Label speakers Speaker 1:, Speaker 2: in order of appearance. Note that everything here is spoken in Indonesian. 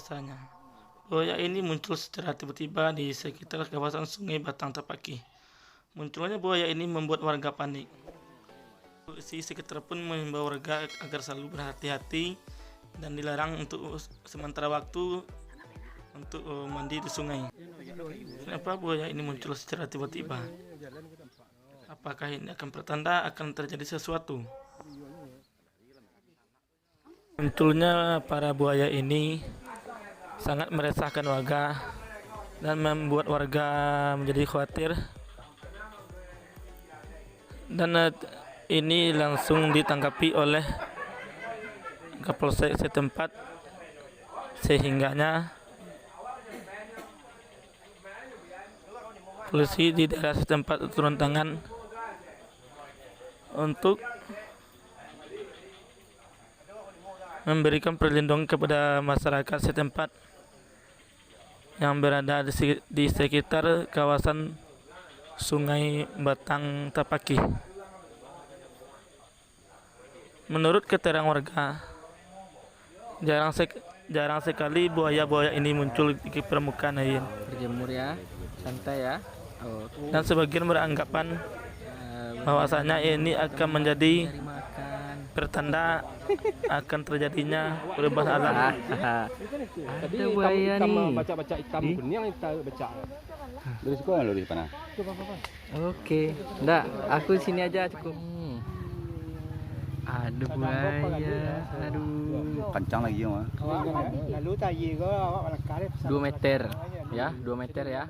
Speaker 1: biasanya. Buaya ini muncul secara tiba-tiba di sekitar kawasan Sungai Batang Tapaki. Munculnya buaya ini membuat warga panik. Polisi sekitar pun mengimbau warga agar selalu berhati-hati dan dilarang untuk sementara waktu untuk mandi di sungai. Kenapa buaya ini muncul secara tiba-tiba? Apakah ini akan pertanda akan terjadi sesuatu? Munculnya para buaya ini sangat meresahkan warga dan membuat warga menjadi khawatir, dan ini langsung ditanggapi oleh Kapolsek setempat, sehingganya polisi di daerah setempat turun tangan untuk memberikan perlindungan kepada masyarakat setempat yang berada di sekitar kawasan Sungai Batang Tapaki. Menurut keterangan warga, jarang sekali buaya-buaya ini muncul di permukaan air.
Speaker 2: Berjemur ya, santai ya. Oh,
Speaker 1: Dan sebagian beranggapan bahwasanya ini akan menjadi
Speaker 2: cari makan.
Speaker 1: pertanda akan terjadinya perubahan alam.
Speaker 2: Ada buaya nih.
Speaker 3: Baca-baca hitam kuning kita baca. Dari sekolah lo di mana?
Speaker 2: Oke, enggak, aku sini aja cukup. Ada buaya, aduh.
Speaker 3: Kencang lagi ya, mah.
Speaker 2: Lalu 2 meter, ya, 2 meter ya.